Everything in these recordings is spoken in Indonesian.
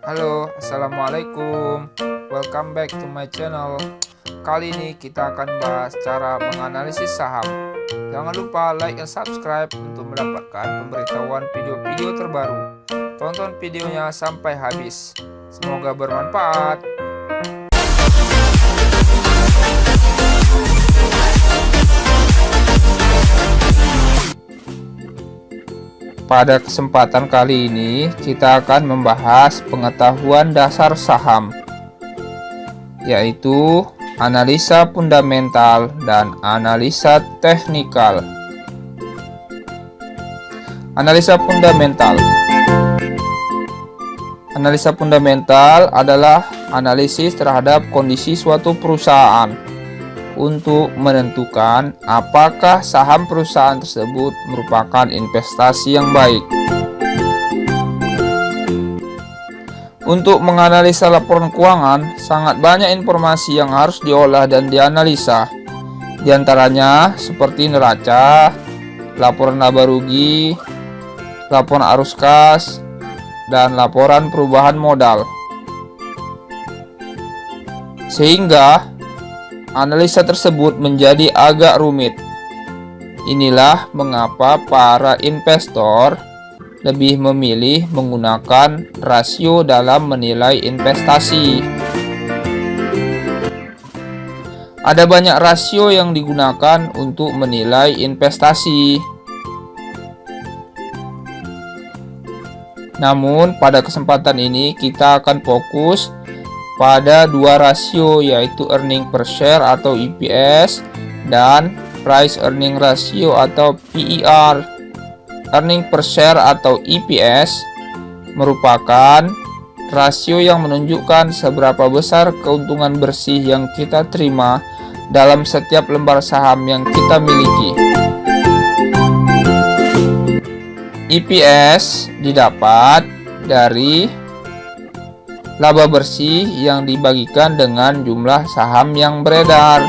Halo, Assalamualaikum. Welcome back to my channel. Kali ini kita akan bahas cara menganalisis saham. Jangan lupa like dan subscribe untuk mendapatkan pemberitahuan video-video terbaru. Tonton videonya sampai habis. Semoga bermanfaat. Pada kesempatan kali ini, kita akan membahas pengetahuan dasar saham, yaitu analisa fundamental dan analisa teknikal. Analisa fundamental. Analisa fundamental adalah analisis terhadap kondisi suatu perusahaan untuk menentukan apakah saham perusahaan tersebut merupakan investasi yang baik. Untuk menganalisa laporan keuangan, sangat banyak informasi yang harus diolah dan dianalisa. Di antaranya seperti neraca, laporan laba rugi, laporan arus kas, dan laporan perubahan modal. Sehingga analisa tersebut menjadi agak rumit. Inilah mengapa para investor lebih memilih menggunakan rasio dalam menilai investasi. Ada banyak rasio yang digunakan untuk menilai investasi. Namun pada kesempatan ini kita akan fokus pada dua rasio, yaitu earning per share atau EPS dan price earning ratio atau PER. Earning per share atau EPS merupakan rasio yang menunjukkan seberapa besar keuntungan bersih yang kita terima dalam setiap lembar saham yang kita miliki. EPS didapat dari laba bersih yang dibagikan dengan jumlah saham yang beredar.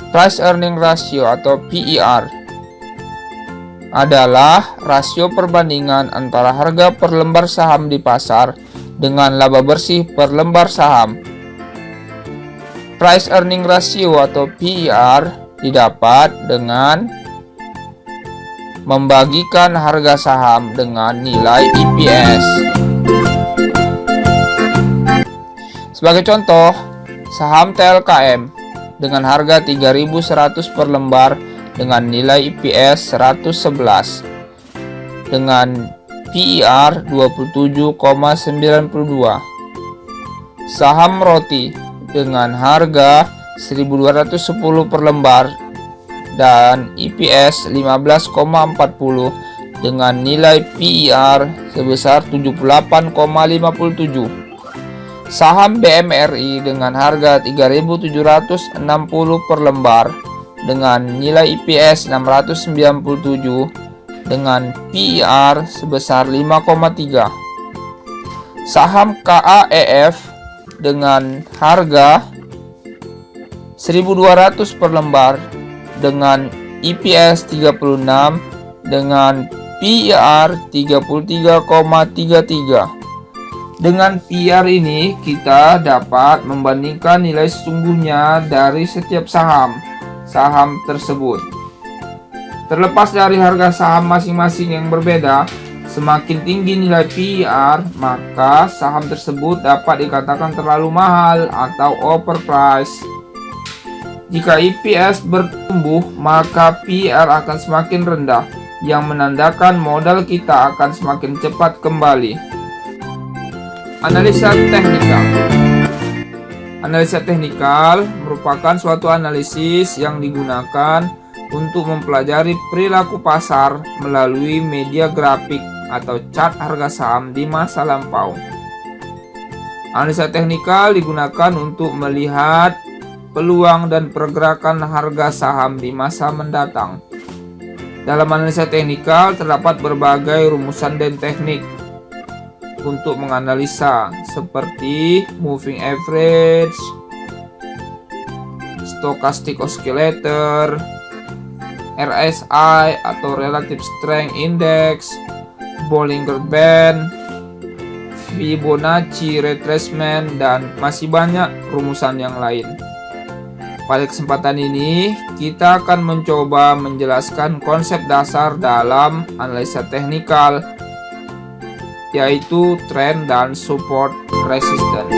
Price earning ratio atau PER adalah rasio perbandingan antara harga per lembar saham di pasar dengan laba bersih per lembar saham. Price earning ratio atau PER didapat dengan membagikan harga saham dengan nilai EPS. Sebagai contoh, saham TLKM dengan harga 3.100 per lembar dengan nilai EPS 111 dengan PER 27,92. Saham roti dengan harga 1.210 per lembar dan EPS 15,40 dengan nilai PER sebesar 78,57. Saham BMRI dengan harga 3.760 per lembar dengan nilai EPS 697 dengan PER sebesar 5,3. Saham KAEF dengan harga 1.200 per lembar dengan EPS 36 dengan PER 33,33. Dengan PER ini kita dapat membandingkan nilai sesungguhnya dari setiap saham tersebut. Terlepas dari harga saham masing-masing yang berbeda, semakin tinggi nilai PER, maka saham tersebut dapat dikatakan terlalu mahal atau overpriced. Jika EPS bertumbuh, maka PER akan semakin rendah, yang menandakan modal kita akan semakin cepat kembali. Analisa teknikal. Analisa teknikal merupakan suatu analisis yang digunakan untuk mempelajari perilaku pasar melalui media grafik atau chart harga saham di masa lampau. Analisa teknikal digunakan untuk melihat peluang dan pergerakan harga saham di masa mendatang. Dalam analisa teknikal terdapat berbagai rumusan dan teknik untuk menganalisa seperti moving average, stochastic oscillator, RSI atau relative strength index, Bollinger Band, Fibonacci retracement, dan masih banyak rumusan yang lain. Pada kesempatan ini, kita akan mencoba menjelaskan konsep dasar dalam analisa teknikal, yaitu trend dan support resistance.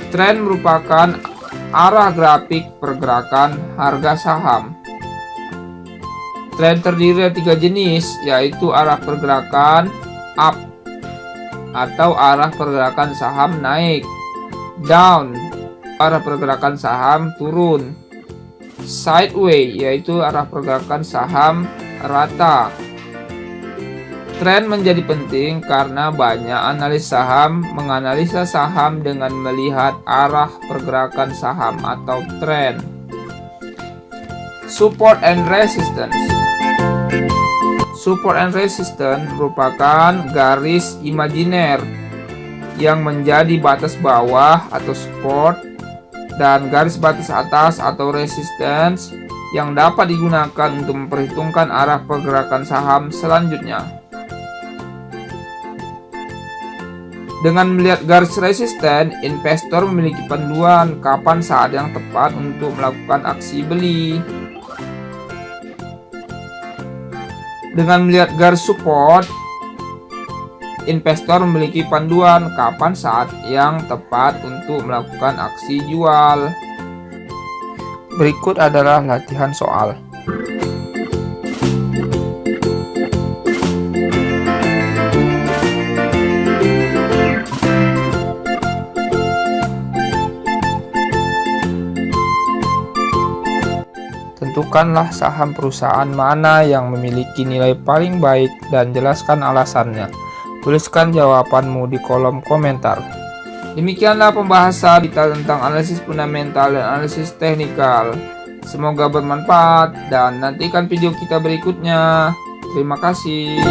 Trend merupakan arah grafik pergerakan harga saham. Trend terdiri dari 3 jenis, yaitu arah pergerakan up atau arah pergerakan saham naik, down arah pergerakan saham turun, sideways yaitu arah pergerakan saham rata. Tren menjadi penting karena banyak analis saham menganalisa saham dengan melihat arah pergerakan saham atau tren. Support and resistance. Support and resistance merupakan garis imajiner yang menjadi batas bawah atau support dan garis batas atas atau resistance yang dapat digunakan untuk memperhitungkan arah pergerakan saham selanjutnya. Dengan melihat garis resisten, investor memiliki panduan kapan saat yang tepat untuk melakukan aksi beli. Dengan melihat garis support, investor memiliki panduan kapan saat yang tepat untuk melakukan aksi jual. Berikut adalah latihan soal. Tentukanlah saham perusahaan mana yang memiliki nilai paling baik dan jelaskan alasannya. Tuliskan jawabanmu di kolom komentar. Demikianlah pembahasan kita tentang analisis fundamental dan analisis teknikal. Semoga bermanfaat dan nantikan video kita berikutnya. Terima kasih.